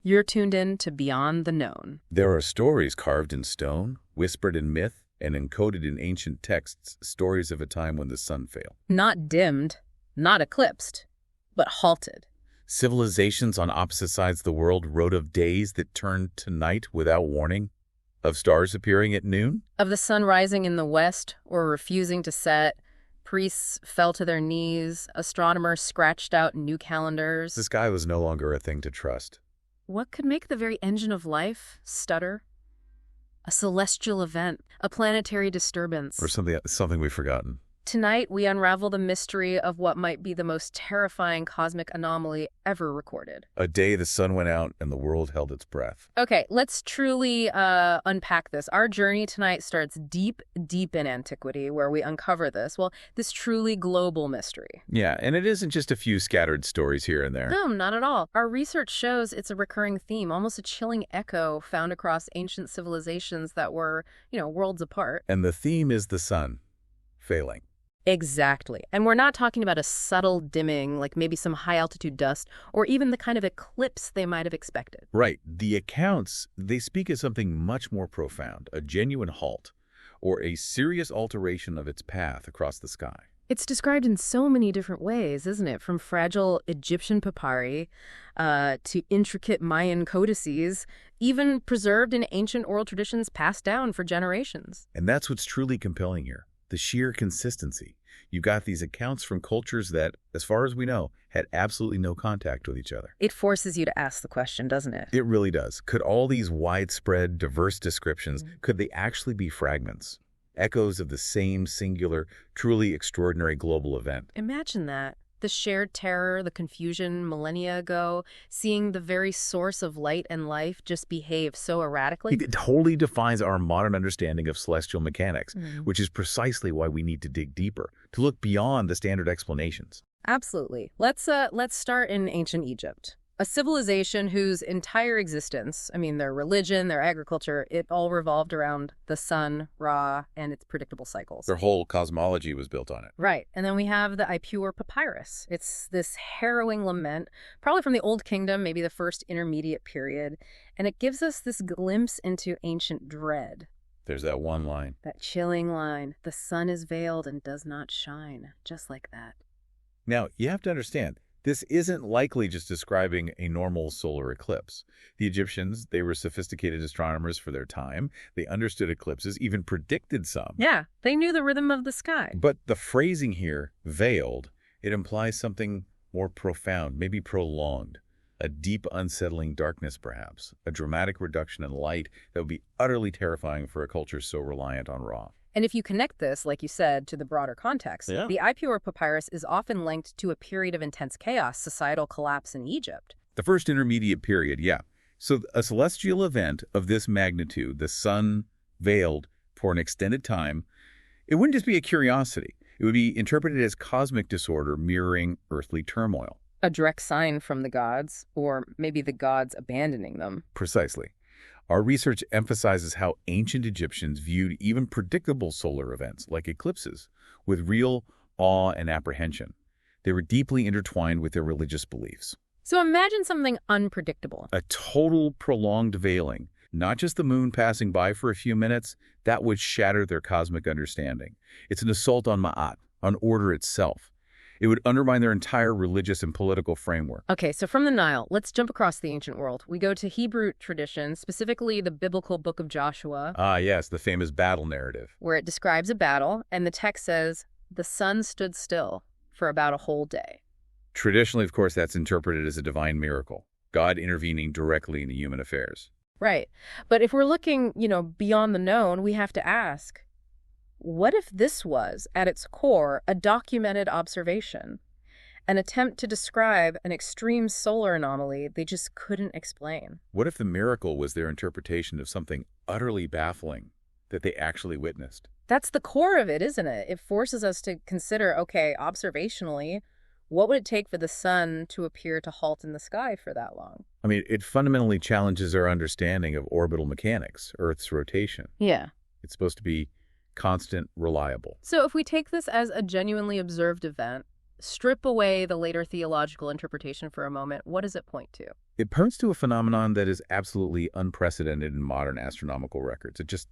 You're tuned in to Beyond the Known. There are stories carved in stone, whispered in myth, and encoded in ancient texts, stories of a time when the sun failed. Not dimmed, not eclipsed, but halted. Civilizations on opposite sides of the world wrote of days that turned to night without warning, of stars appearing at noon. Of the sun rising in the west or refusing to set, priests fell to their knees, astronomers scratched out new calendars. The sky was no longer a thing to trust. What could make the very engine of life stutter? A celestial event, a planetary disturbance. Or something we've forgotten. Tonight, we unravel the mystery of what might be the most terrifying cosmic anomaly ever recorded. A day the sun went out and the world held its breath. Okay, let's truly unpack this. Our journey tonight starts deep, deep in antiquity, where we uncover this truly global mystery. Yeah, and it isn't just a few scattered stories here and there. No, not at all. Our research shows it's a recurring theme, almost a chilling echo found across ancient civilizations that were, worlds apart. And the theme is the sun failing. Exactly. And we're not talking about a subtle dimming, like maybe some high-altitude dust, or even the kind of eclipse they might have expected. Right. The accounts, they speak of something much more profound, a genuine halt, or a serious alteration of its path across the sky. It's described in so many different ways, isn't it? From fragile Egyptian papyri to intricate Mayan codices, even preserved in ancient oral traditions passed down for generations. And that's what's truly compelling here. The sheer consistency. You've got these accounts from cultures that, as far as we know, had absolutely no contact with each other. It forces you to ask the question, doesn't it? It really does. Could all these widespread, diverse descriptions, could they actually be fragments? Echoes of the same singular, truly extraordinary global event? Imagine that. The shared terror, the confusion millennia ago, seeing the very source of light and life just behave so erratically. It totally defines our modern understanding of celestial mechanics, which is precisely why we need to dig deeper, to look beyond the standard explanations. Absolutely. Let's start in ancient Egypt. A civilization whose entire existence, their religion, their agriculture, it all revolved around the sun, Ra, and its predictable cycles. Their whole cosmology was built on it. Right. And then we have the Ipuwer papyrus. It's this harrowing lament, probably from the Old Kingdom, maybe the first intermediate period, and it gives us this glimpse into ancient dread. There's that one line. That chilling line, the sun is veiled and does not shine, just like that. Now, you have to understand, this isn't likely just describing a normal solar eclipse. The Egyptians, they were sophisticated astronomers for their time. They understood eclipses, even predicted some. Yeah, they knew the rhythm of the sky. But the phrasing here, veiled, it implies something more profound, maybe prolonged. A deep, unsettling darkness, perhaps. A dramatic reduction in light that would be utterly terrifying for a culture so reliant on Ra. And if you connect this, like you said, to the broader context, the Ipuwer papyrus is often linked to a period of intense chaos, societal collapse in Egypt. The first intermediate period, yeah. So a celestial event of this magnitude, the sun veiled for an extended time, it wouldn't just be a curiosity. It would be interpreted as cosmic disorder mirroring earthly turmoil. A direct sign from the gods, or maybe the gods abandoning them. Precisely. Our research emphasizes how ancient Egyptians viewed even predictable solar events, like eclipses, with real awe and apprehension. They were deeply intertwined with their religious beliefs. So imagine something unpredictable. A total prolonged veiling, not just the moon passing by for a few minutes, that would shatter their cosmic understanding. It's an assault on Ma'at, on order itself. It would undermine their entire religious and political framework. Okay, so from the Nile, let's jump across the ancient world. We go to Hebrew tradition, specifically the biblical book of Joshua. Ah, yes, the famous battle narrative. Where it describes a battle, and the text says, the sun stood still for about a whole day. Traditionally, of course, that's interpreted as a divine miracle, God intervening directly into human affairs. Right. But if we're looking, beyond the known, we have to ask, what if this was, at its core, a documented observation, an attempt to describe an extreme solar anomaly they just couldn't explain? What if the miracle was their interpretation of something utterly baffling that they actually witnessed? That's the core of it, isn't it? It forces us to consider, okay, observationally, what would it take for the sun to appear to halt in the sky for that long? It fundamentally challenges our understanding of orbital mechanics, Earth's rotation. Yeah. It's supposed to be constant, reliable. So if we take this as a genuinely observed event, strip away the later theological interpretation for a moment, what does it point to? It points to a phenomenon that is absolutely unprecedented in modern astronomical records. It just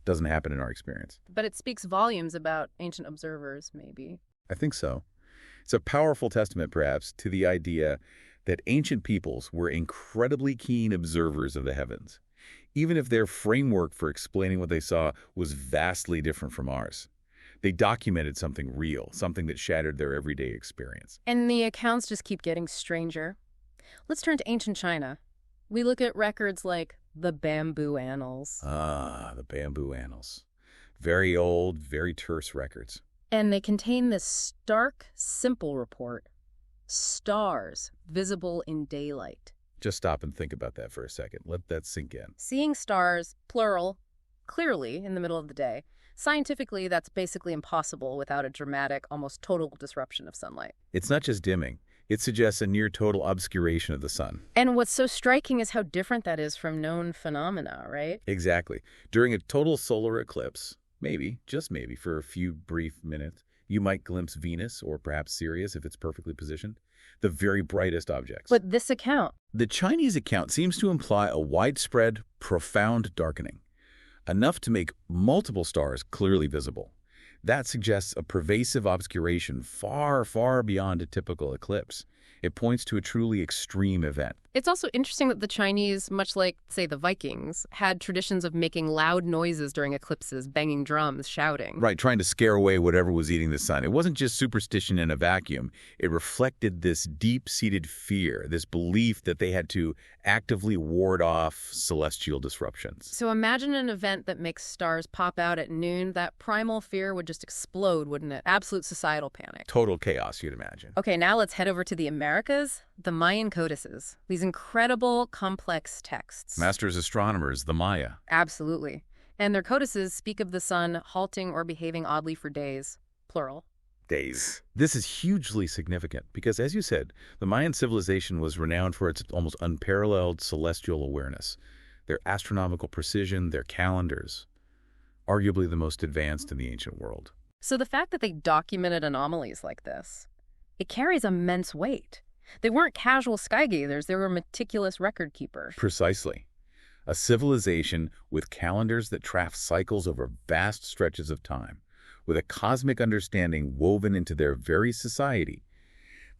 doesn't happen in our experience. But it speaks volumes about ancient observers, maybe. I think so. It's a powerful testament, perhaps, to the idea that ancient peoples were incredibly keen observers of the heavens, even if their framework for explaining what they saw was vastly different from ours. They documented something real, something that shattered their everyday experience. And the accounts just keep getting stranger. Let's turn to ancient China. We look at records like the Bamboo Annals. Ah, the Bamboo Annals. Very old, very terse records. And they contain this stark, simple report. Stars visible in daylight. Just stop and think about that for a second. Let that sink in. Seeing stars, plural, clearly in the middle of the day. Scientifically, that's basically impossible without a dramatic, almost total disruption of sunlight. It's not just dimming. It suggests a near-total obscuration of the sun. And what's so striking is how different that is from known phenomena, right? Exactly. During a total solar eclipse, maybe, just maybe, for a few brief minutes, you might glimpse Venus, or perhaps Sirius if it's perfectly positioned, the very brightest objects. But this account... The Chinese account seems to imply a widespread, profound darkening, enough to make multiple stars clearly visible. That suggests a pervasive obscuration far, far beyond a typical eclipse. It points to a truly extreme event. It's also interesting that the Chinese, much like, say, the Vikings, had traditions of making loud noises during eclipses, banging drums, shouting. Right, trying to scare away whatever was eating the sun. It wasn't just superstition in a vacuum. It reflected this deep-seated fear, this belief that they had to actively ward off celestial disruptions. So imagine an event that makes stars pop out at noon. That primal fear would just explode, wouldn't it? Absolute societal panic. Total chaos, you'd imagine. Okay, now let's head over to the Americas. The Mayan codices. These incredible, complex texts. Masters astronomers, the Maya. Absolutely. And their codices speak of the sun halting or behaving oddly for days, plural. Days. This is hugely significant because, as you said, the Mayan civilization was renowned for its almost unparalleled celestial awareness, their astronomical precision, their calendars, arguably the most advanced in the ancient world. So the fact that they documented anomalies like this, it carries immense weight. They weren't casual sky gazers, they were meticulous record keepers. Precisely. A civilization with calendars that track cycles over vast stretches of time, with a cosmic understanding woven into their very society.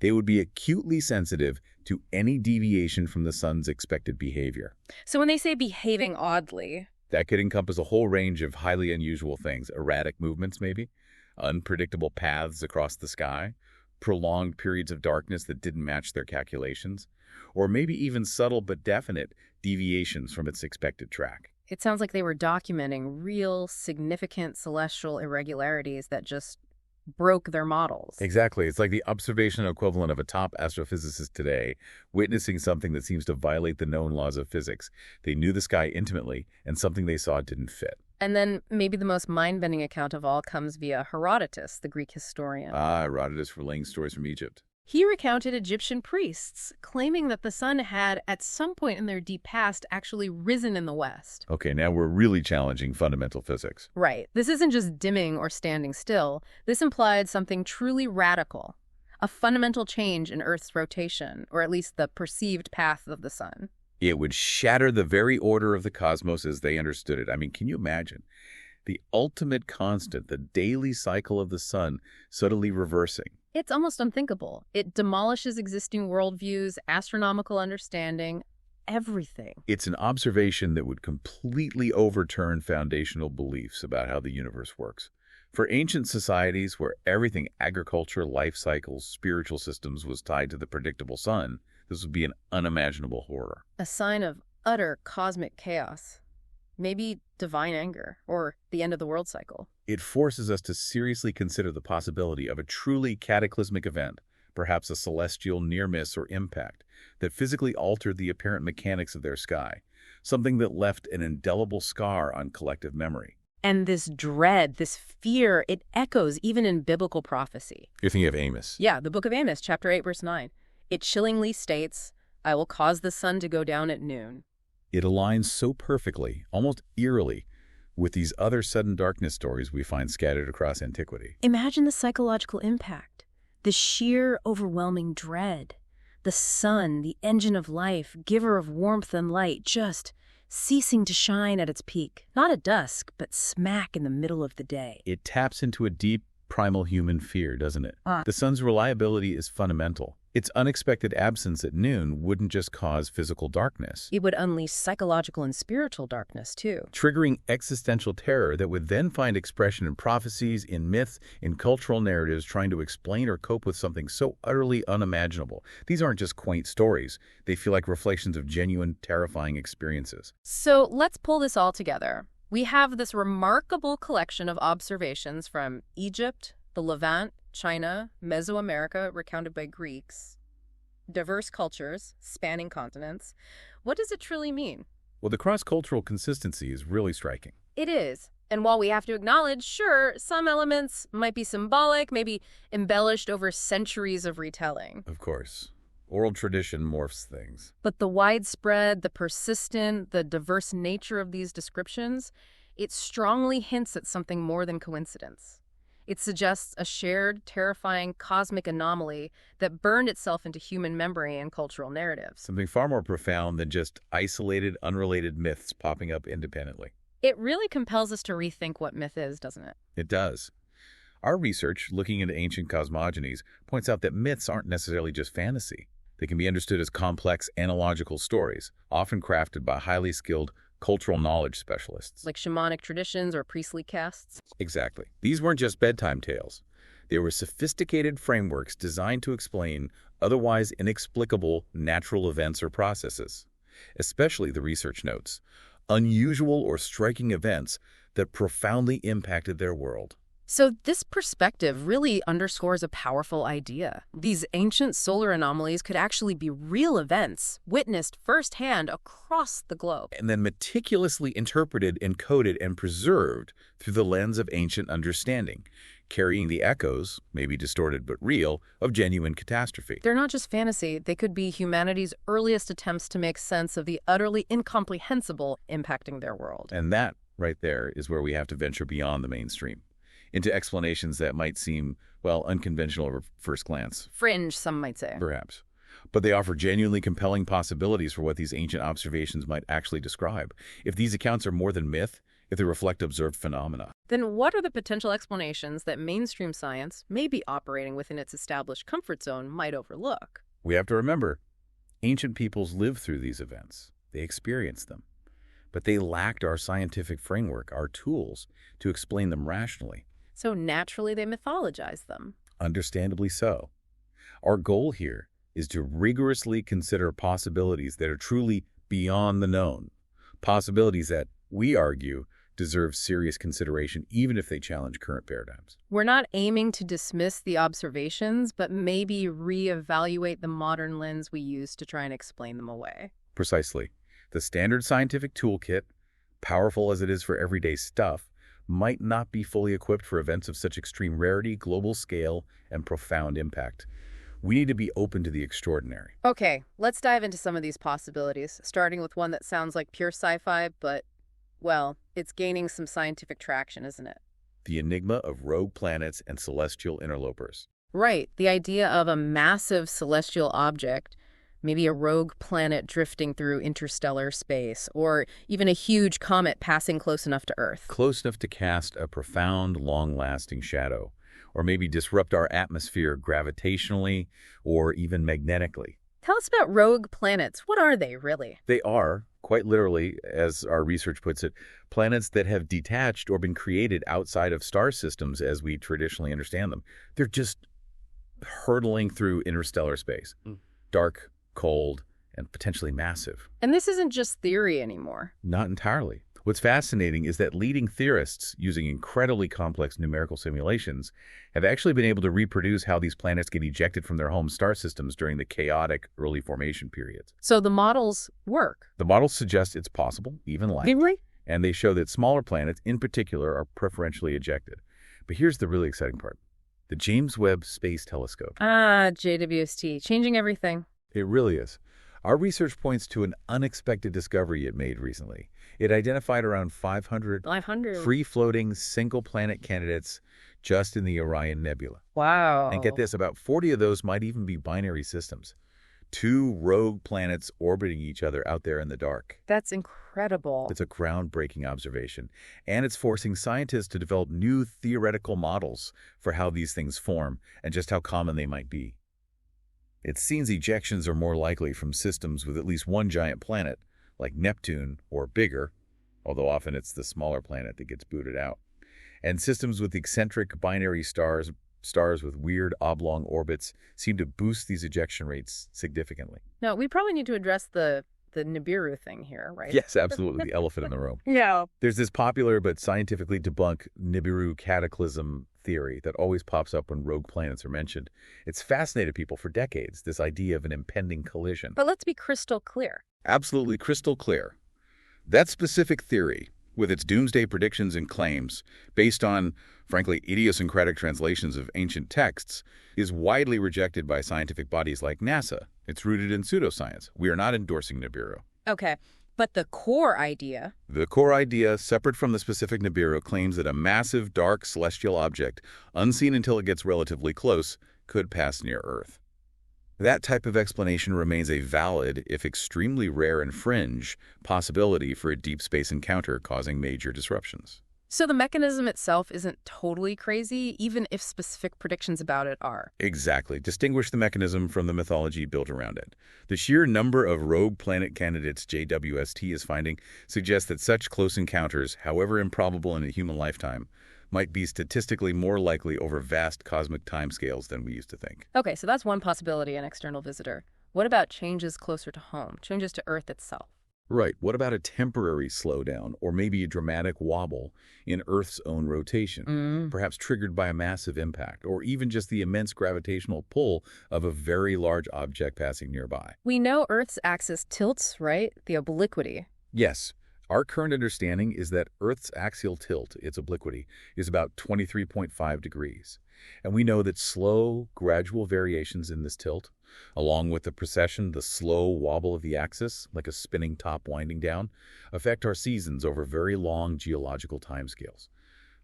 They would be acutely sensitive to any deviation from the sun's expected behavior. So when they say behaving oddly... That could encompass a whole range of highly unusual things. Erratic movements, maybe. Unpredictable paths across the sky. Prolonged periods of darkness that didn't match their calculations, or maybe even subtle but definite deviations from its expected track. It sounds like they were documenting real, significant celestial irregularities that just broke their models. Exactly. It's like the observational equivalent of a top astrophysicist today witnessing something that seems to violate the known laws of physics. They knew the sky intimately, and something they saw didn't fit. And then maybe the most mind-bending account of all comes via Herodotus, the Greek historian. Herodotus relaying stories from Egypt. He recounted Egyptian priests claiming that the sun had, at some point in their deep past, actually risen in the west. Okay, now we're really challenging fundamental physics. Right. This isn't just dimming or standing still. This implied something truly radical, a fundamental change in Earth's rotation, or at least the perceived path of the sun. It would shatter the very order of the cosmos as they understood it. I mean, can you imagine? The ultimate constant, the daily cycle of the sun, suddenly reversing. It's almost unthinkable. It demolishes existing worldviews, astronomical understanding, everything. It's an observation that would completely overturn foundational beliefs about how the universe works. For ancient societies where everything, agriculture, life cycles, spiritual systems, was tied to the predictable sun, this would be an unimaginable horror. A sign of utter cosmic chaos. Maybe divine anger, or the end of the world cycle. It forces us to seriously consider the possibility of a truly cataclysmic event, perhaps a celestial near-miss or impact, that physically altered the apparent mechanics of their sky, something that left an indelible scar on collective memory. And this dread, this fear, it echoes even in biblical prophecy. You're thinking of Amos. Yeah, the book of Amos, chapter 8, verse 9. It chillingly states, "I will cause the sun to go down at noon." It aligns so perfectly, almost eerily, with these other sudden darkness stories we find scattered across antiquity. Imagine the psychological impact, the sheer overwhelming dread, The sun, the engine of life, giver of warmth and light, just ceasing to shine at its peak. Not at dusk, but smack in the middle of the day. It taps into a deep, primal human fear, doesn't it? The sun's reliability is fundamental. Its unexpected absence at noon wouldn't just cause physical darkness. It would unleash psychological and spiritual darkness, too. Triggering existential terror that would then find expression in prophecies, in myths, in cultural narratives trying to explain or cope with something so utterly unimaginable. These aren't just quaint stories. They feel like reflections of genuine, terrifying experiences. So let's pull this all together. We have this remarkable collection of observations from Egypt, the Levant, China, Mesoamerica, recounted by Greeks, diverse cultures, spanning continents. What does it truly mean? Well, the cross-cultural consistency is really striking. It is. And while we have to acknowledge, sure, some elements might be symbolic, maybe embellished over centuries of retelling. Of course. Oral tradition morphs things. But the widespread, the persistent, the diverse nature of these descriptions, it strongly hints at something more than coincidence. It suggests a shared, terrifying cosmic anomaly that burned itself into human memory and cultural narratives. Something far more profound than just isolated, unrelated myths popping up independently. It really compels us to rethink what myth is, doesn't it? It does. Our research, looking into ancient cosmogonies, points out that myths aren't necessarily just fantasy. They can be understood as complex, analogical stories, often crafted by highly skilled cultural knowledge specialists. Like shamanic traditions or priestly castes? Exactly. These weren't just bedtime tales. They were sophisticated frameworks designed to explain otherwise inexplicable natural events or processes. Especially, the research notes, unusual or striking events that profoundly impacted their world. So this perspective really underscores a powerful idea. These ancient solar anomalies could actually be real events, witnessed firsthand across the globe. And then meticulously interpreted, encoded, and preserved through the lens of ancient understanding, carrying the echoes, maybe distorted but real, of genuine catastrophe. They're not just fantasy. They could be humanity's earliest attempts to make sense of the utterly incomprehensible impacting their world. And that, right there, is where we have to venture beyond the mainstream, into explanations that might seem, well, unconventional at first glance. Fringe, some might say. Perhaps. But they offer genuinely compelling possibilities for what these ancient observations might actually describe. If these accounts are more than myth, if they reflect observed phenomena. Then what are the potential explanations that mainstream science, maybe operating within its established comfort zone, might overlook? We have to remember, ancient peoples lived through these events. They experienced them. But they lacked our scientific framework, our tools, to explain them rationally. So naturally they mythologize them. Understandably so. Our goal here is to rigorously consider possibilities that are truly beyond the known. Possibilities that, we argue, deserve serious consideration even if they challenge current paradigms. We're not aiming to dismiss the observations, but maybe reevaluate the modern lens we use to try and explain them away. Precisely. The standard scientific toolkit, powerful as it is for everyday stuff, might not be fully equipped for events of such extreme rarity, global scale, and profound impact. We need to be open to the extraordinary. Okay, let's dive into some of these possibilities, starting with one that sounds like pure sci-fi, but, well, it's gaining some scientific traction, isn't it? The enigma of rogue planets and celestial interlopers. Right, the idea of a massive celestial object, maybe a rogue planet drifting through interstellar space, or even a huge comet passing close enough to Earth. Close enough to cast a profound, long-lasting shadow, or maybe disrupt our atmosphere gravitationally or even magnetically. Tell us about rogue planets. What are they, really? They are, quite literally, as our research puts it, planets that have detached or been created outside of star systems as we traditionally understand them. They're just hurtling through interstellar space. Dark, cold, and potentially massive. And this isn't just theory anymore. Not entirely. What's fascinating is that leading theorists, using incredibly complex numerical simulations, have actually been able to reproduce how these planets get ejected from their home star systems during the chaotic early formation periods. So the models work. The models suggest it's possible, even likely, Really? and they show that smaller planets, in particular, are preferentially ejected. But here's the really exciting part. The James Webb Space Telescope. Ah, JWST, changing everything. It really is. Our research points to an unexpected discovery it made recently. It identified around 500 free-floating single-planet candidates just in the Orion Nebula. Wow. And get this, about 40 of those might even be binary systems. 2 rogue planets orbiting each other out there in the dark. That's incredible. It's a groundbreaking observation, and it's forcing scientists to develop new theoretical models for how these things form and just how common they might be. It seems ejections are more likely from systems with at least one giant planet, like Neptune or bigger, although often it's the smaller planet that gets booted out, and systems with eccentric binary stars with weird oblong orbits seem to boost these ejection rates significantly. Now, we probably need to address the Nibiru thing here, right? Yes, absolutely. The elephant in the room. Yeah. There's this popular but scientifically debunked Nibiru cataclysm theory that always pops up when rogue planets are mentioned. It's fascinated people for decades, this idea of an impending collision. But let's be crystal clear. Absolutely crystal clear. That specific theory, with its doomsday predictions and claims, based on, frankly, idiosyncratic translations of ancient texts, is widely rejected by scientific bodies like NASA. It's rooted in pseudoscience. We are not endorsing Nibiru. Okay, but the core idea... The core idea, separate from the specific Nibiru, claims that a massive, dark, celestial object, unseen until it gets relatively close, could pass near Earth. That type of explanation remains a valid, if extremely rare and fringe, possibility for a deep space encounter causing major disruptions. So the mechanism itself isn't totally crazy, even if specific predictions about it are. Exactly. Distinguish the mechanism from the mythology built around it. The sheer number of rogue planet candidates JWST is finding suggests that such close encounters, however improbable in a human lifetime, might be statistically more likely over vast cosmic timescales than we used to think. Okay, so that's one possibility, an external visitor. What about changes closer to home, changes to Earth itself? Right. What about a temporary slowdown or maybe a dramatic wobble in Earth's own rotation, perhaps triggered by a massive impact or even just the immense gravitational pull of a very large object passing nearby? We know Earth's axis tilts, right? The obliquity. Yes. Our current understanding is that Earth's axial tilt, its obliquity, is about 23.5 degrees. And we know that slow, gradual variations in this tilt, along with the precession, the slow wobble of the axis, like a spinning top winding down, affect our seasons over very long geological timescales.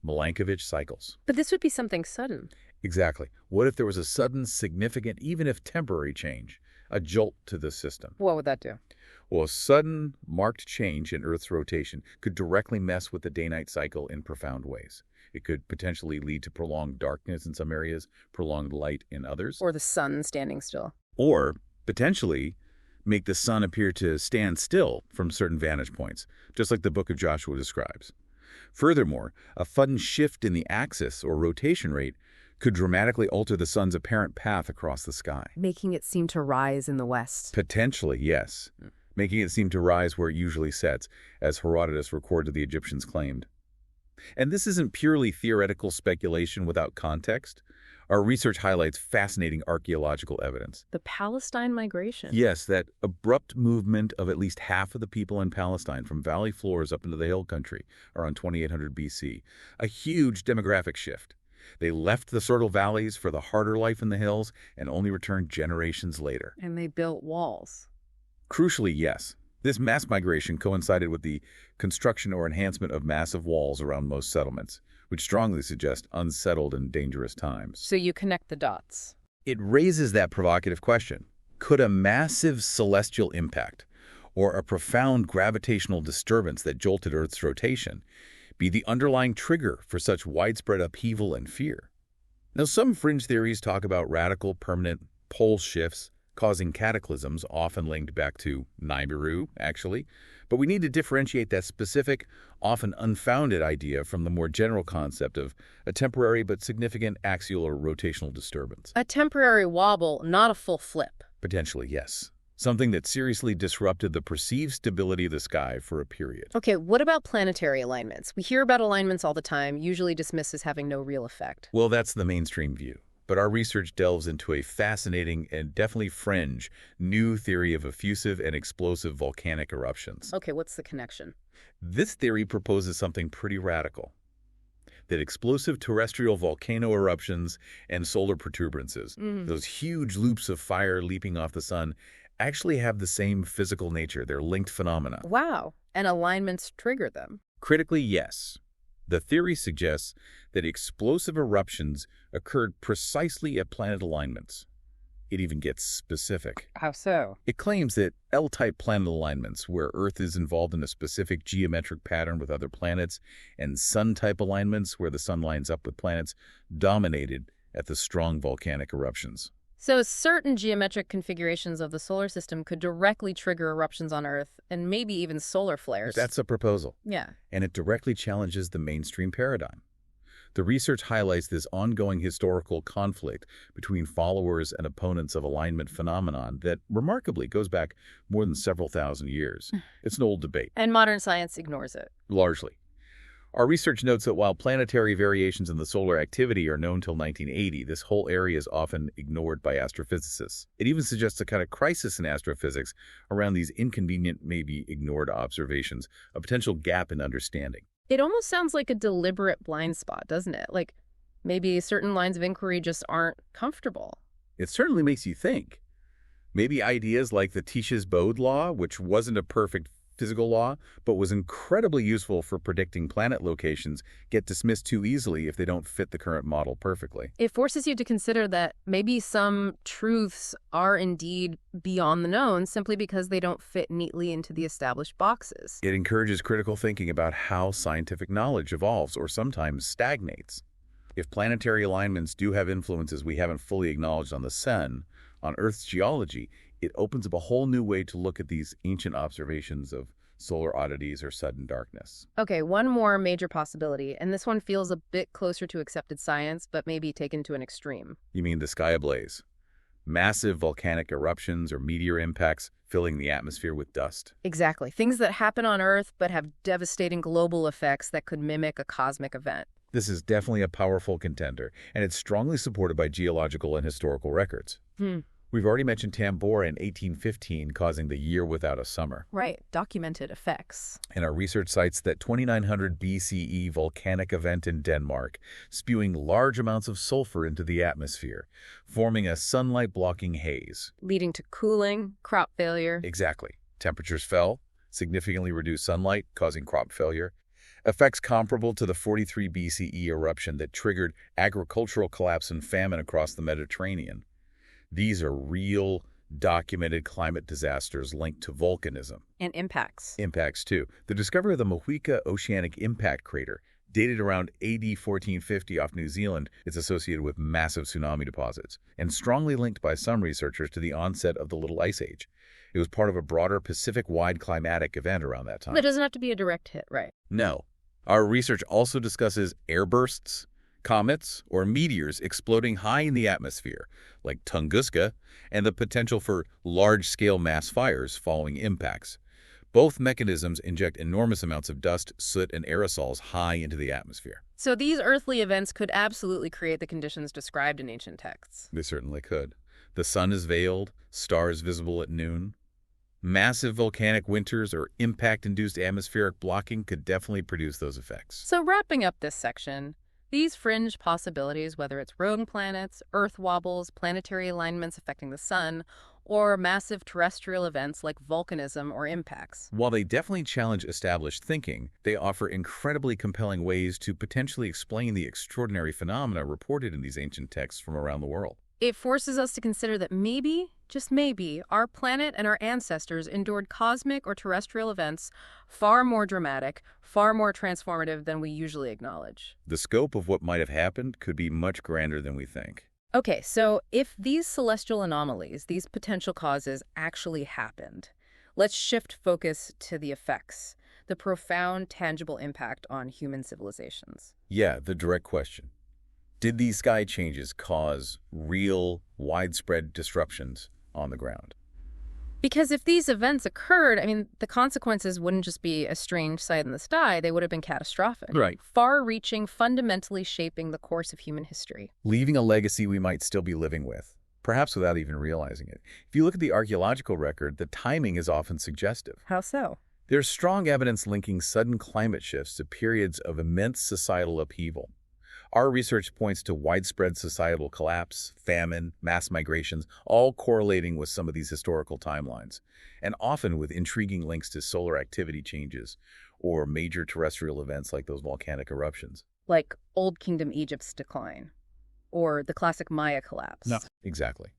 Milankovitch cycles. But this would be something sudden. Exactly. What if there was a sudden, significant, even if temporary change, a jolt to the system? What would that do? Well, a sudden, marked change in Earth's rotation could directly mess with the day-night cycle in profound ways. It could potentially lead to prolonged darkness in some areas, prolonged light in others. Or the sun standing still. Or, potentially, make the sun appear to stand still from certain vantage points, just like the Book of Joshua describes. Furthermore, a sudden shift in the axis or rotation rate could dramatically alter the sun's apparent path across the sky. Making it seem to rise in the west. Potentially, yes. Making it seem to rise where it usually sets, as Herodotus recorded the Egyptians claimed. And this isn't purely theoretical speculation without context. Our research highlights fascinating archaeological evidence. The Palestine migration. Yes, that abrupt movement of at least half of the people in Palestine from valley floors up into the hill country around 2800 BC. A huge demographic shift. They left the fertile valleys for the harder life in the hills and only returned generations later. And they built walls. Crucially, yes. This mass migration coincided with the construction or enhancement of massive walls around most settlements, which strongly suggest unsettled and dangerous times. So you connect the dots. It raises that provocative question. Could a massive celestial impact or a profound gravitational disturbance that jolted Earth's rotation be the underlying trigger for such widespread upheaval and fear? Now, some fringe theories talk about radical, permanent pole shifts causing cataclysms, often linked back to Nibiru, actually. But we need to differentiate that specific, often unfounded idea from the more general concept of a temporary but significant axial or rotational disturbance. A temporary wobble, not a full flip. Potentially, yes. Something that seriously disrupted the perceived stability of the sky for a period. Okay, what about planetary alignments? We hear about alignments all the time, usually dismissed as having no real effect. Well, that's the mainstream view. But our research delves into a fascinating and definitely fringe new theory of effusive and explosive volcanic eruptions. Okay, what's the connection? This theory proposes something pretty radical. That explosive terrestrial volcano eruptions and solar protuberances, those huge loops of fire leaping off the sun, actually have the same physical nature. They're linked phenomena. Wow, and alignments trigger them. Critically, yes. The theory suggests that explosive eruptions occurred precisely at planet alignments. It even gets specific. How so? It claims that L-type planet alignments, where Earth is involved in a specific geometric pattern with other planets, and Sun-type alignments, where the Sun lines up with planets, dominated at the strong volcanic eruptions. So certain geometric configurations of the solar system could directly trigger eruptions on Earth and maybe even solar flares. That's a proposal. Yeah. And it directly challenges the mainstream paradigm. The research highlights this ongoing historical conflict between followers and opponents of alignment phenomenon that remarkably goes back more than several thousand years. It's an old debate. And modern science ignores it. Largely. Our research notes that while planetary variations in the solar activity are known till 1980, this whole area is often ignored by astrophysicists. It even suggests a kind of crisis in astrophysics around these inconvenient, maybe ignored observations, a potential gap in understanding. It almost sounds like a deliberate blind spot, doesn't it? Like maybe certain lines of inquiry just aren't comfortable. It certainly makes you think. Maybe ideas like the Titius-Bode law, which wasn't a perfect physical law, but was incredibly useful for predicting planet locations, get dismissed too easily if they don't fit the current model perfectly. It forces you to consider that maybe some truths are indeed beyond the known simply because they don't fit neatly into the established boxes. It encourages critical thinking about how scientific knowledge evolves or sometimes stagnates. If planetary alignments do have influences we haven't fully acknowledged on the Sun, on Earth's geology, it opens up a whole new way to look at these ancient observations of solar oddities or sudden darkness. Okay, one more major possibility, and this one feels a bit closer to accepted science, but maybe taken to an extreme. You mean the sky ablaze? Massive volcanic eruptions or meteor impacts filling the atmosphere with dust. Exactly. Things that happen on Earth but have devastating global effects that could mimic a cosmic event. This is definitely a powerful contender, and it's strongly supported by geological and historical records. We've already mentioned Tambora in 1815 causing the year without a summer. Right, documented effects. And our research cites that 2900 BCE volcanic event in Denmark, spewing large amounts of sulfur into the atmosphere, forming a sunlight-blocking haze. Leading to cooling, crop failure. Exactly. Temperatures fell, significantly reduced sunlight, causing crop failure. Effects comparable to the 43 BCE eruption that triggered agricultural collapse and famine across the Mediterranean. These are real, documented climate disasters linked to volcanism. And impacts. Impacts, too. The discovery of the Mohuika Oceanic Impact Crater, dated around AD 1450 off New Zealand, is associated with massive tsunami deposits, and strongly linked by some researchers to the onset of the Little Ice Age. It was part of a broader Pacific-wide climatic event around that time. That doesn't have to be a direct hit, right? No. Our research also discusses airbursts, comets, or meteors exploding high in the atmosphere, like Tunguska, and the potential for large-scale mass fires following impacts. Both mechanisms inject enormous amounts of dust, soot, and aerosols high into the atmosphere. So these earthly events could absolutely create the conditions described in ancient texts. They certainly could. The sun is veiled, stars visible at noon. Massive volcanic winters or impact-induced atmospheric blocking could definitely produce those effects. So wrapping up this section, these fringe possibilities, whether it's rogue planets, Earth wobbles, planetary alignments affecting the sun, or massive terrestrial events like volcanism or impacts. While they definitely challenge established thinking, they offer incredibly compelling ways to potentially explain the extraordinary phenomena reported in these ancient texts from around the world. It forces us to consider that maybe, just maybe, our planet and our ancestors endured cosmic or terrestrial events far more dramatic, far more transformative than we usually acknowledge. The scope of what might have happened could be much grander than we think. Okay, so if these celestial anomalies, these potential causes, actually happened, let's shift focus to the effects, the profound, tangible impact on human civilizations. Yeah, the direct question. Did these sky changes cause real, widespread disruptions on the ground? Because if these events occurred, the consequences wouldn't just be a strange sight in the sky, they would have been catastrophic. Right. Far-reaching, fundamentally shaping the course of human history. Leaving a legacy we might still be living with, perhaps without even realizing it. If you look at the archaeological record, the timing is often suggestive. How so? There's strong evidence linking sudden climate shifts to periods of immense societal upheaval. Our research points to widespread societal collapse, famine, mass migrations, all correlating with some of these historical timelines, and often with intriguing links to solar activity changes or major terrestrial events like those volcanic eruptions. Like Old Kingdom Egypt's decline, or the classic Maya collapse. No, exactly.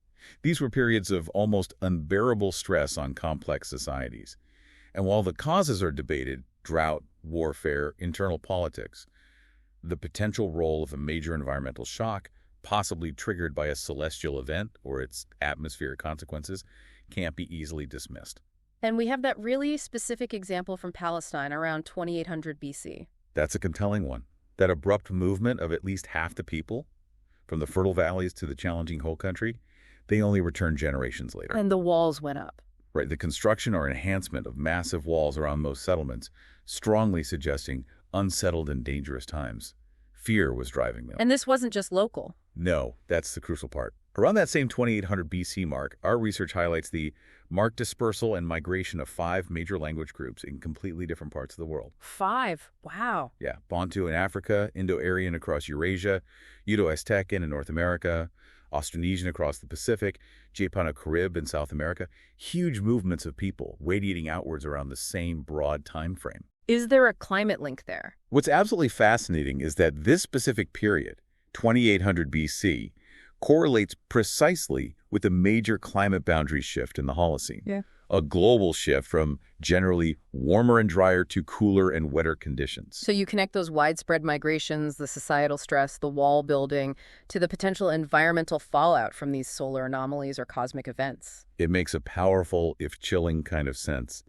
These were periods of almost unbearable stress on complex societies. And while the causes are debated, drought, warfare, internal politics, the potential role of a major environmental shock, possibly triggered by a celestial event or its atmospheric consequences, can't be easily dismissed. And we have that really specific example from Palestine around 2800 BC. That's a compelling one. That abrupt movement of at least half the people, from the fertile valleys to the challenging whole country, they only returned generations later. And the walls went up. Right, the construction or enhancement of massive walls around most settlements, strongly suggesting unsettled and dangerous times. Fear was driving them. And this wasn't just local. No, that's the crucial part. Around that same 2800 BC mark, our research highlights the marked dispersal and migration of 5 major language groups in completely different parts of the world. 5? Wow. Yeah, Bantu in Africa, Indo-Aryan across Eurasia, Uto-Aztecan in North America, Austronesian across the Pacific, Japano-Carib in South America. Huge movements of people radiating outwards around the same broad time frame. Is there a climate link there? What's absolutely fascinating is that this specific period, 2800 BC, correlates precisely with a major climate boundary shift in the Holocene. Yeah. A global shift from generally warmer and drier to cooler and wetter conditions. So you connect those widespread migrations, the societal stress, the wall building, to the potential environmental fallout from these solar anomalies or cosmic events. It makes a powerful, if chilling, kind of sense.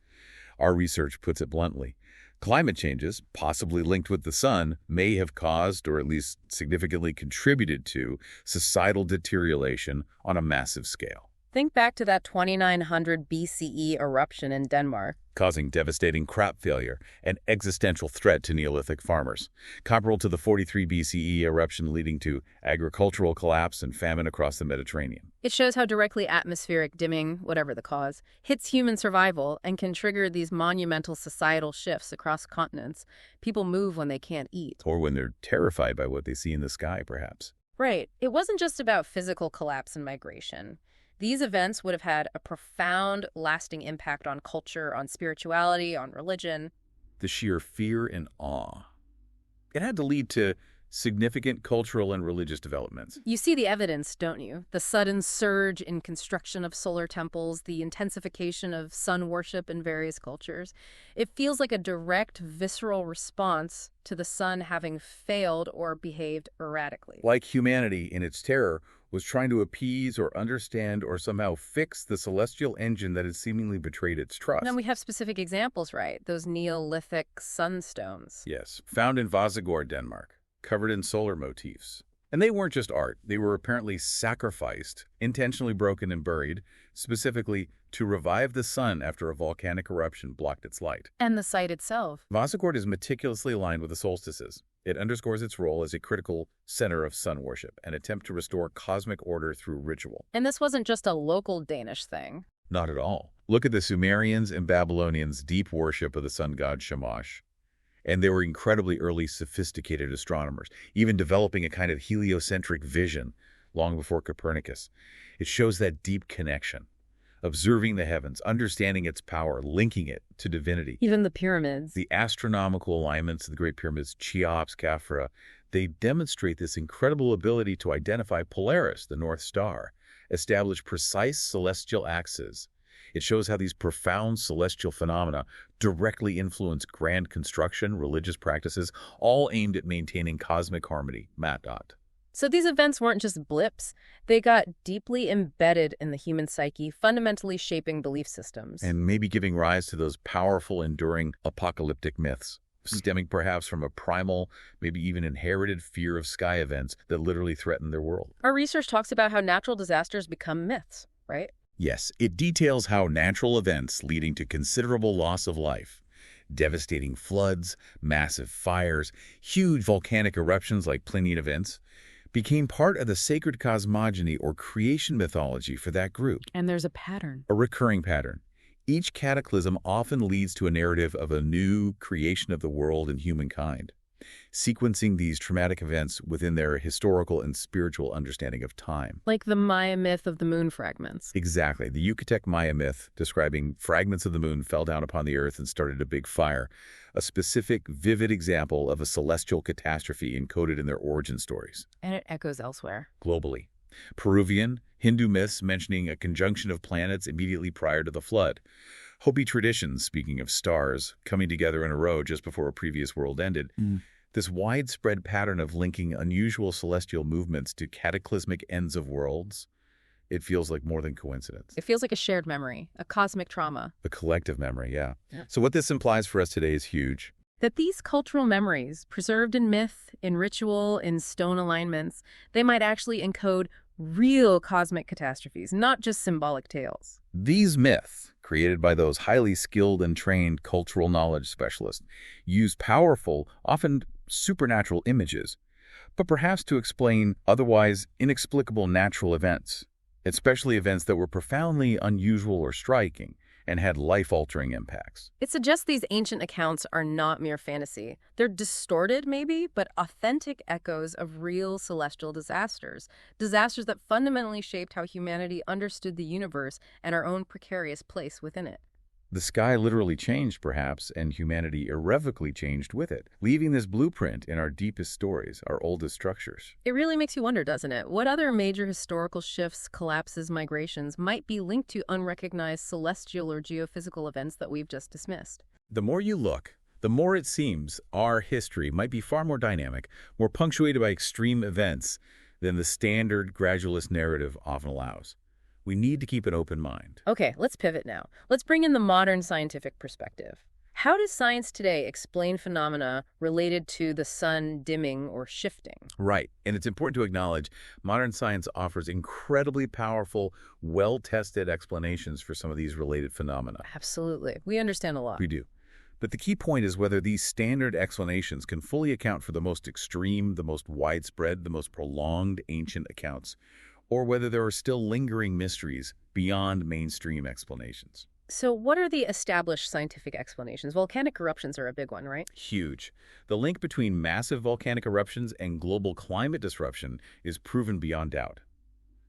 Our research puts it bluntly. Climate changes, possibly linked with the sun, may have caused or at least significantly contributed to societal deterioration on a massive scale. Think back to that 2900 BCE eruption in Denmark. Causing devastating crop failure and existential threat to Neolithic farmers, comparable to the 43 BCE eruption leading to agricultural collapse and famine across the Mediterranean. It shows how directly atmospheric dimming, whatever the cause, hits human survival and can trigger these monumental societal shifts across continents. People move when they can't eat. Or when they're terrified by what they see in the sky, perhaps. Right. It wasn't just about physical collapse and migration. These events would have had a profound, lasting impact on culture, on spirituality, on religion. The sheer fear and awe. It had to lead to significant cultural and religious developments. You see the evidence, don't you? The sudden surge in construction of solar temples, the intensification of sun worship in various cultures. It feels like a direct, visceral response to the sun having failed or behaved erratically. Like humanity in its terror was trying to appease or understand or somehow fix the celestial engine that had seemingly betrayed its trust. And we have specific examples, right? Those Neolithic sunstones. Yes, found in Vasagur, Denmark, covered in solar motifs. And they weren't just art. They were apparently sacrificed, intentionally broken and buried, specifically to revive the sun after a volcanic eruption blocked its light. And the site itself. Vasagur is meticulously aligned with the solstices. It underscores its role as a critical center of sun worship, an attempt to restore cosmic order through ritual. And this wasn't just a local Danish thing. Not at all. Look at the Sumerians and Babylonians' deep worship of the sun god Shamash. And they were incredibly early sophisticated astronomers, even developing a kind of heliocentric vision long before Copernicus. It shows that deep connection, observing the heavens, understanding its power, linking it to divinity. Even the pyramids. The astronomical alignments of the Great Pyramids, Cheops, Khafra, they demonstrate this incredible ability to identify Polaris, the North Star, establish precise celestial axes. It shows how these profound celestial phenomena directly influence grand construction, religious practices, all aimed at maintaining cosmic harmony. So these events weren't just blips. They got deeply embedded in the human psyche, fundamentally shaping belief systems. And maybe giving rise to those powerful, enduring apocalyptic myths, stemming perhaps from a primal, maybe even inherited fear of sky events that literally threaten their world. Our research talks about how natural disasters become myths, right? Yes, it details how natural events leading to considerable loss of life, devastating floods, massive fires, huge volcanic eruptions like Plinian events, became part of the sacred cosmogony or creation mythology for that group. And there's a pattern. A recurring pattern. Each cataclysm often leads to a narrative of a new creation of the world and humankind, sequencing these traumatic events within their historical and spiritual understanding of time. Like the Maya myth of the moon fragments. Exactly. The Yucatec Maya myth, describing fragments of the moon fell down upon the earth and started a big fire, a specific, vivid example of a celestial catastrophe encoded in their origin stories. And it echoes elsewhere. Globally. Peruvian, Hindu myths mentioning a conjunction of planets immediately prior to the flood. Hopi traditions, speaking of stars, coming together in a row just before a previous world ended. This widespread pattern of linking unusual celestial movements to cataclysmic ends of worlds, it feels like more than coincidence. It feels like a shared memory, a cosmic trauma. A collective memory, yeah. So what this implies for us today is huge. That these cultural memories, preserved in myth, in ritual, in stone alignments, they might actually encode real cosmic catastrophes, not just symbolic tales. These myths, created by those highly skilled and trained cultural knowledge specialists, use powerful, often supernatural images, but perhaps to explain otherwise inexplicable natural events, especially events that were profoundly unusual or striking and had life-altering impacts. It suggests these ancient accounts are not mere fantasy. They're distorted, maybe, but authentic echoes of real celestial disasters. Disasters that fundamentally shaped how humanity understood the universe and our own precarious place within it. The sky literally changed, perhaps, and humanity irrevocably changed with it, leaving this blueprint in our deepest stories, our oldest structures. It really makes you wonder, doesn't it? What other major historical shifts, collapses, migrations might be linked to unrecognized celestial or geophysical events that we've just dismissed? The more you look, the more it seems our history might be far more dynamic, more punctuated by extreme events than the standard gradualist narrative often allows. We need to keep an open mind. Okay, let's pivot now. Let's bring in the modern scientific perspective. How does science today explain phenomena related to the sun dimming or shifting? Right, and it's important to acknowledge modern science offers incredibly powerful, well-tested explanations for some of these related phenomena. Absolutely. We understand a lot. We do. But the key point is whether these standard explanations can fully account for the most extreme, the most widespread, the most prolonged ancient accounts, or whether there are still lingering mysteries beyond mainstream explanations. So what are the established scientific explanations? Volcanic eruptions are a big one, right? Huge. The link between massive volcanic eruptions and global climate disruption is proven beyond doubt.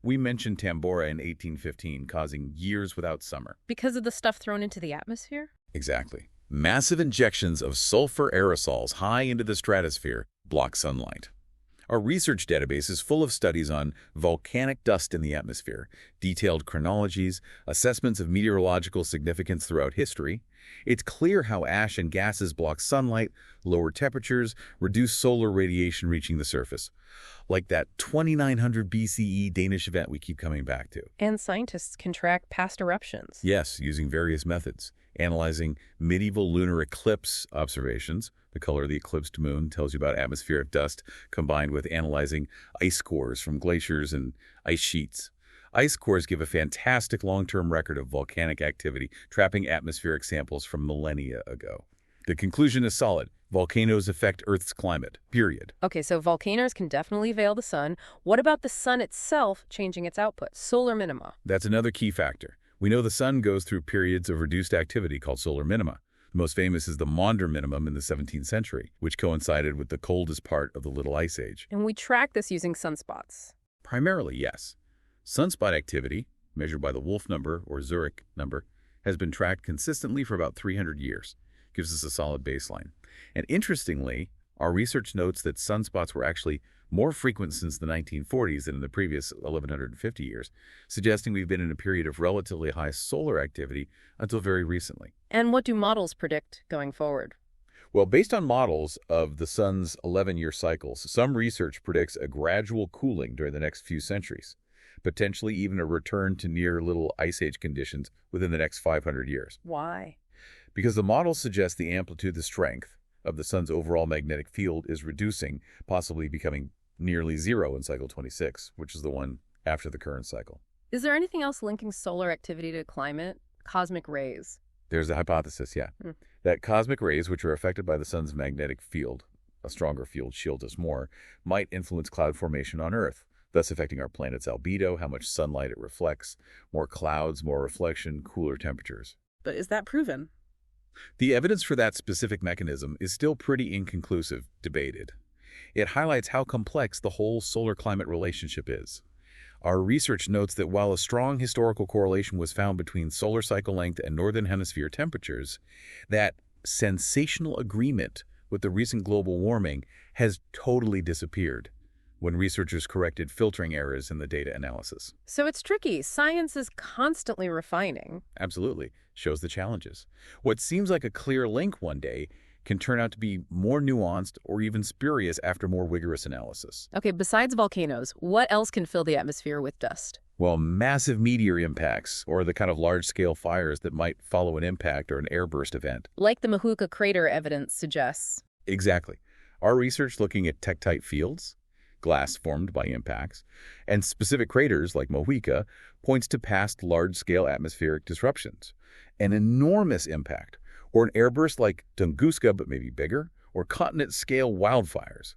We mentioned Tambora in 1815 causing years without summer. Because of the stuff thrown into the atmosphere? Exactly. Massive injections of sulfur aerosols high into the stratosphere block sunlight. Our research database is full of studies on volcanic dust in the atmosphere, detailed chronologies, assessments of meteorological significance throughout history. It's clear how ash and gases block sunlight, lower temperatures, reduce solar radiation reaching the surface, like that 2900 BCE Danish event we keep coming back to. And scientists can track past eruptions. Yes, using various methods. Analyzing medieval lunar eclipse observations. The color of the eclipsed moon tells you about atmospheric dust, combined with analyzing ice cores from glaciers and ice sheets. Ice cores give a fantastic long-term record of volcanic activity, trapping atmospheric samples from millennia ago. The conclusion is solid. Volcanoes affect Earth's climate, period. Okay, so volcanoes can definitely veil the sun. What about the sun itself changing its output, solar minima? That's another key factor. We know the sun goes through periods of reduced activity called solar minima. The most famous is the Maunder minimum in the 17th century, which coincided with the coldest part of the Little Ice Age. And we track this using sunspots. Primarily, yes. Sunspot activity, measured by the Wolf number or Zurich number, has been tracked consistently for about 300 years. Gives us a solid baseline. And interestingly, our research notes that sunspots were actually more frequent since the 1940s than in the previous 1150 years, suggesting we've been in a period of relatively high solar activity until very recently. And what do models predict going forward? Well, based on models of the sun's 11-year cycles, some research predicts a gradual cooling during the next few centuries, potentially even a return to near Little Ice Age conditions within the next 500 years. Why? Because the models suggest the amplitude, the strength of the sun's overall magnetic field is reducing, possibly becoming nearly zero in cycle 26, which is the one after the current cycle. Is there anything else linking solar activity to climate? Cosmic rays. There's a hypothesis, yeah. That cosmic rays, which are affected by the sun's magnetic field, a stronger field shields us more, might influence cloud formation on Earth, thus affecting our planet's albedo, how much sunlight it reflects, more clouds, more reflection, cooler temperatures. But is that proven? The evidence for that specific mechanism is still pretty inconclusive, debated. It highlights how complex the whole solar-climate relationship is. Our research notes that while a strong historical correlation was found between solar cycle length and northern hemisphere temperatures, that sensational agreement with the recent global warming has totally disappeared. when researchers corrected filtering errors in the data analysis. So it's tricky. Science is constantly refining. Absolutely. Shows the challenges. What seems like a clear link one day can turn out to be more nuanced or even spurious after more rigorous analysis. Okay, besides volcanoes, what else can fill the atmosphere with dust? Well, massive meteor impacts, or the kind of large-scale fires that might follow an impact or an airburst event. Like the Mahuka crater evidence suggests. Exactly. Our research looking at tektite fields, glass formed by impacts, and specific craters like Mohuika points to past large-scale atmospheric disruptions. An enormous impact, or an airburst like Tunguska but maybe bigger, or continent-scale wildfires.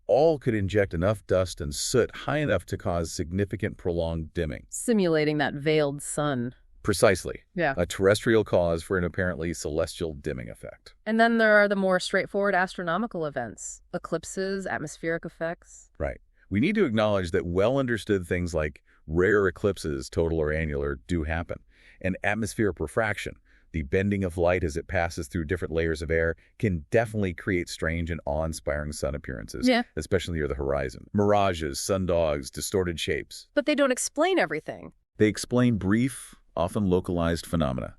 All could inject enough dust and soot high enough to cause significant prolonged dimming. Simulating that veiled sun. Precisely. Yeah. A terrestrial cause for an apparently celestial dimming effect. And then there are the more straightforward astronomical events. Eclipses, atmospheric effects. Right. We need to acknowledge that well-understood things like rare eclipses, total or annular, do happen. And atmospheric refraction, the bending of light as it passes through different layers of air, can definitely create strange and awe-inspiring sun appearances, especially near the horizon. Mirages, sundogs, distorted shapes. But they don't explain everything. They explain brief, often localized phenomena.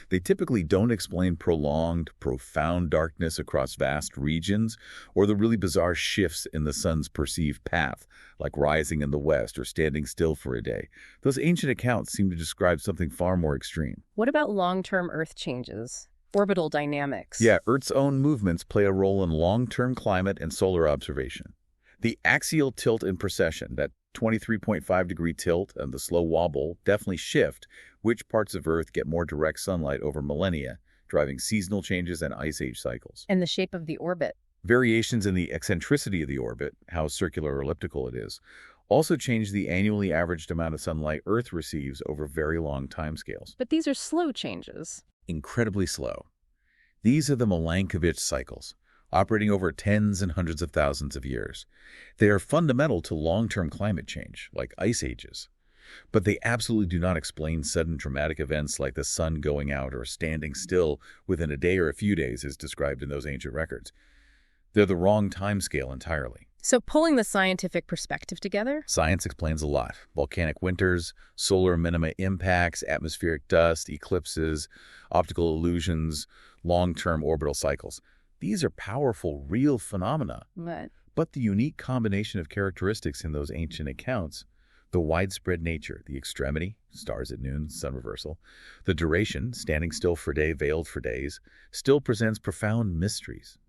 They typically don't explain prolonged, profound darkness across vast regions or the really bizarre shifts in the sun's perceived path, like rising in the west or standing still for a day. Those ancient accounts seem to describe something far more extreme. What about long-term Earth changes? Orbital dynamics? Yeah, Earth's own movements play a role in long-term climate and solar observation. The axial tilt and precession, that 23.5-degree tilt and the slow wobble, definitely shift which parts of Earth get more direct sunlight over millennia, driving seasonal changes and ice age cycles. And the shape of the orbit. Variations in the eccentricity of the orbit, how circular or elliptical it is, also change the annually averaged amount of sunlight Earth receives over very long timescales. But these are slow changes. Incredibly slow. These are the Milankovitch cycles, operating over tens and hundreds of thousands of years. They are fundamental to long-term climate change, like ice ages. But they absolutely do not explain sudden dramatic events like the sun going out or standing still within a day or a few days as described in those ancient records. They're the wrong timescale entirely. So pulling the scientific perspective together? Science explains a lot. Volcanic winters, solar minima impacts, atmospheric dust, eclipses, optical illusions, long-term orbital cycles. These are powerful, real phenomena. What? But the unique combination of characteristics in those ancient accounts, the widespread nature, the extremity, stars at noon, sun reversal, the duration, standing still for a day, veiled for days, still presents profound mysteries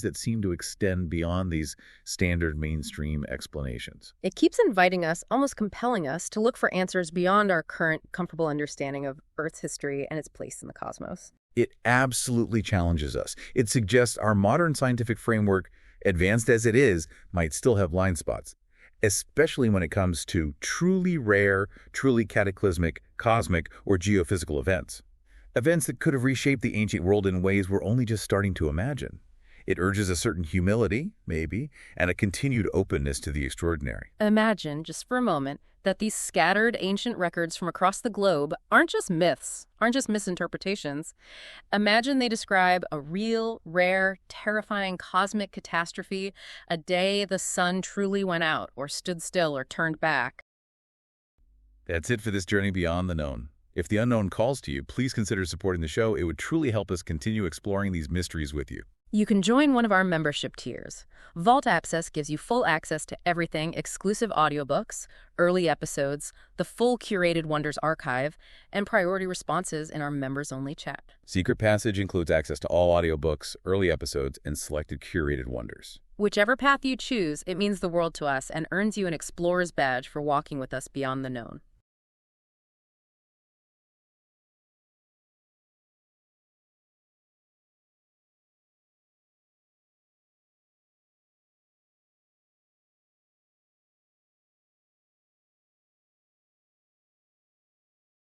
that seem to extend beyond these standard mainstream explanations. It keeps inviting us, almost compelling us, to look for answers beyond our current comfortable understanding of Earth's history and its place in the cosmos. It absolutely challenges us. It suggests our modern scientific framework, advanced as it is, might still have blind spots, especially when it comes to truly rare, truly cataclysmic, cosmic, or geophysical events. Events that could have reshaped the ancient world in ways we're only just starting to imagine. It urges a certain humility, maybe, and a continued openness to the extraordinary. Imagine, just for a moment, that these scattered ancient records from across the globe aren't just myths, aren't just misinterpretations. Imagine they describe a real, rare, terrifying cosmic catastrophe, a day the sun truly went out, or stood still, or turned back. That's it for this journey beyond the known. If the unknown calls to you, please consider supporting the show. It would truly help us continue exploring these mysteries with you. You can join one of our membership tiers. Vault Access gives you full access to everything, exclusive audiobooks, early episodes, the full Curated Wonders archive, and priority responses in our members-only chat. Secret Passage includes access to all audiobooks, early episodes, and selected Curated Wonders. Whichever path you choose, it means the world to us and earns you an Explorer's Badge for walking with us beyond the known.